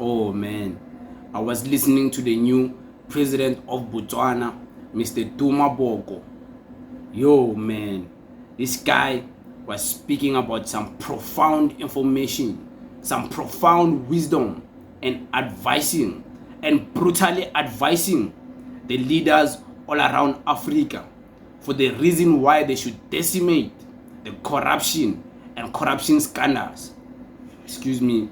Oh man, I was listening to the new president of Botswana, Mr. DUMA. Yo man, this guy was speaking about some profound information, some profound wisdom, and advising and brutally advising the leaders all around Africa for the reason why they should decimate the corruption and corruption scandals. Excuse me.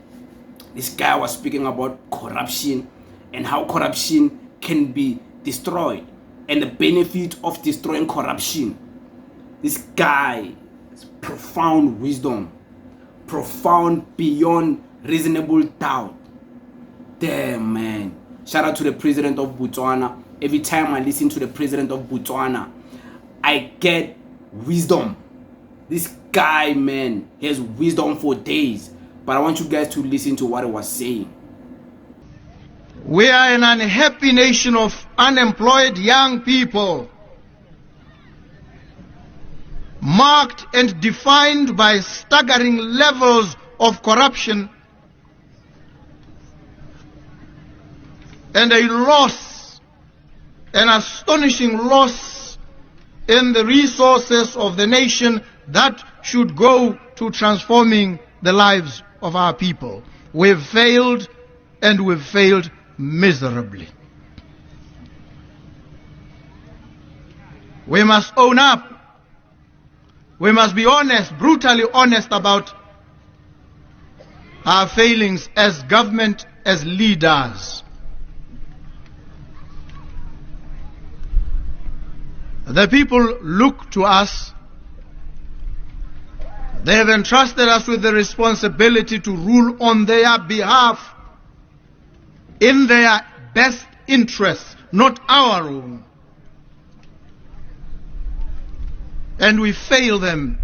This guy was speaking about corruption and how corruption can be destroyed and the benefit of destroying corruption. This guy has profound wisdom, profound beyond reasonable doubt. Damn man. Shout out to the president of Botswana. Every time I listen to the president of Botswana, I get wisdom. This guy, man, he has wisdom for days. But I want you guys to listen to what he was saying. We are an unhappy nation of unemployed young people, marked and defined by staggering levels of corruption and a loss, an astonishing loss in the resources of the nation that should go to transforming the lives of our people. We've failed, and we've failed miserably. We must own up. We must be honest, brutally honest about our failings as government, as leaders. The people look to us. They have entrusted us with the responsibility to rule on their behalf, in their best interests, not our own. And we fail them.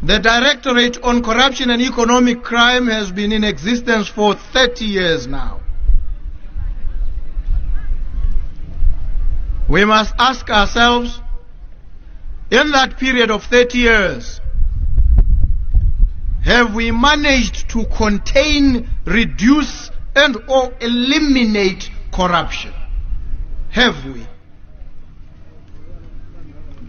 The Directorate on Corruption and Economic Crime has been in existence for 30 years now. We must ask ourselves, in that period of 30 years, have we managed to contain, reduce, and or eliminate corruption? Have we?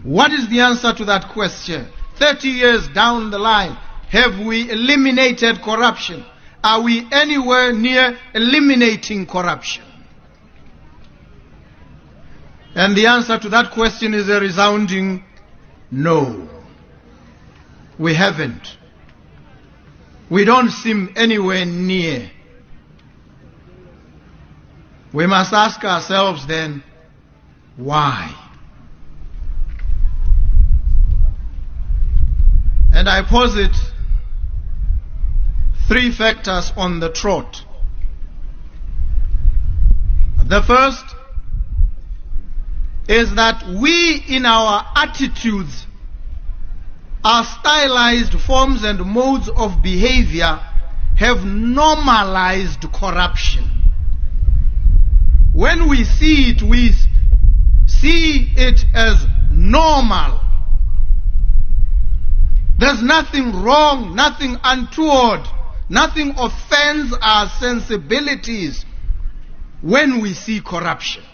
What is the answer to that question? 30 years down the line, have we eliminated corruption? Are we anywhere near eliminating corruption? And the answer to that question is a resounding no. We haven't. We don't seem anywhere near. We must ask ourselves then, why? And I posit 3 factors on the trot. The first is that we, in our attitudes, our stylized forms and modes of behavior, have normalized corruption. When we see it, we see it as normal. There's nothing wrong, nothing untoward, nothing offends our sensibilities when we see corruption.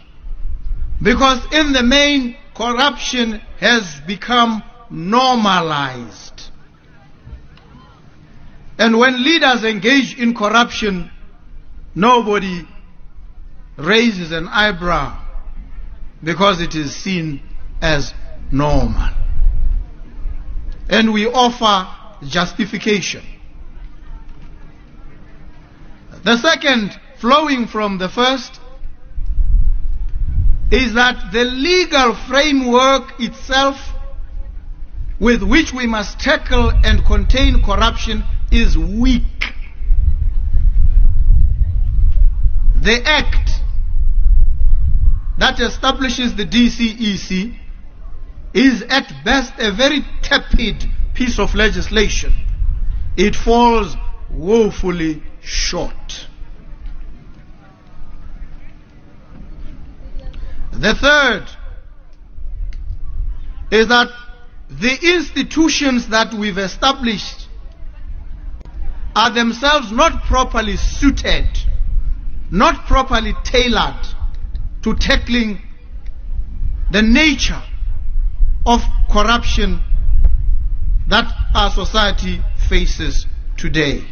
Because in the main, corruption has become normalized. And when leaders engage in corruption, nobody raises an eyebrow because it is seen as normal. And we offer justification. The second, flowing from the first, is that the legal framework itself with which we must tackle and contain corruption is weak. The act that establishes the DCEC is at best a very tepid piece of legislation. It falls woefully short. The third is that the institutions that we've established are themselves not properly suited, not properly tailored to tackling the nature of corruption that our society faces today.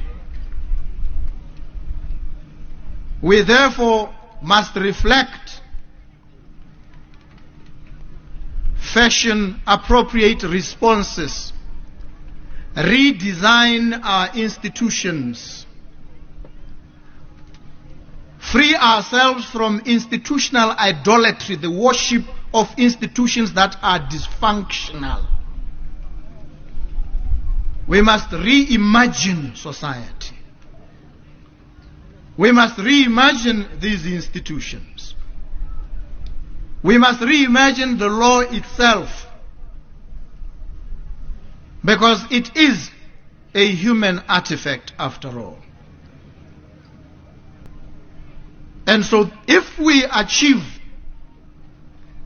We therefore must reflect, fashion appropriate responses, redesign our institutions, free ourselves from institutional idolatry, the worship of institutions that are dysfunctional. We must reimagine society. We must reimagine these institutions. We must reimagine the law itself, because it is a human artifact after all. And so if we achieve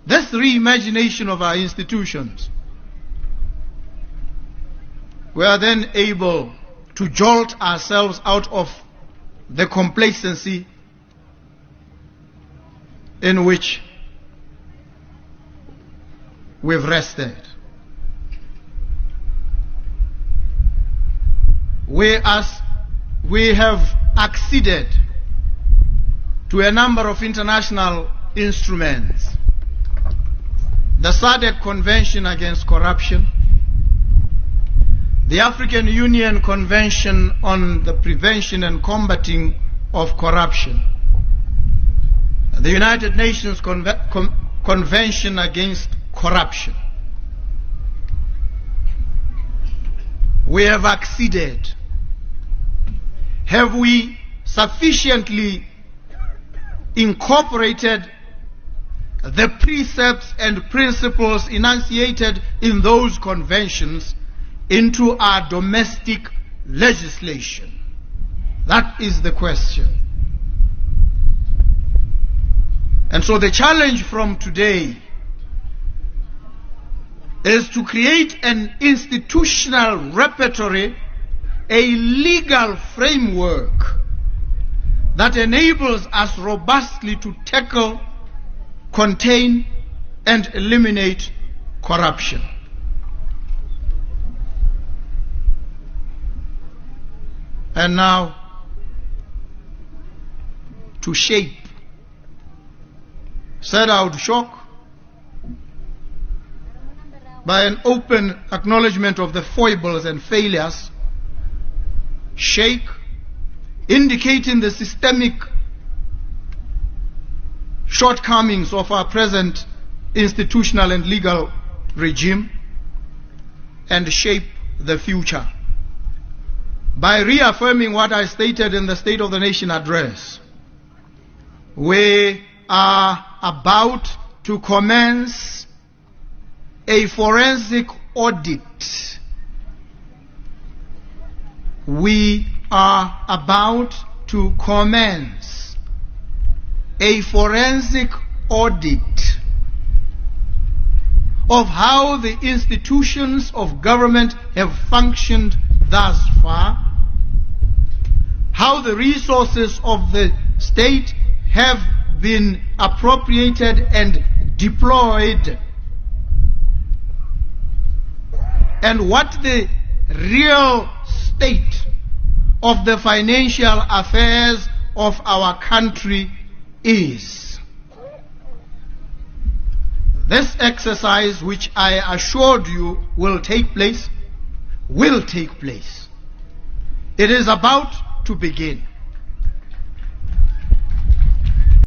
this reimagination of our institutions, we are then able to jolt ourselves out of the complacency in which we've rested. We have acceded to a number of international instruments. The SADC Convention Against Corruption, the African Union Convention on the Prevention and Combating of Corruption, the United Nations Convention Against Corruption. We have acceded. Have we sufficiently incorporated the precepts and principles enunciated in those conventions into our domestic legislation? That is the question. And so the challenge from today is to create an institutional repertory, a legal framework that enables us robustly to tackle, contain, and eliminate corruption. And now, to shape, set out shock by an open acknowledgement of the foibles and failures, shake, indicating the systemic shortcomings of our present institutional and legal regime, and shape the future by reaffirming what I stated in the State of the Nation address. We are about to commence a forensic audit. We are about to commence a forensic audit of how the institutions of government have functioned thus far, how the resources of the state have been appropriated and deployed, and what the real state of the financial affairs of our country is. This exercise, which I assured you will take place. It is about to begin.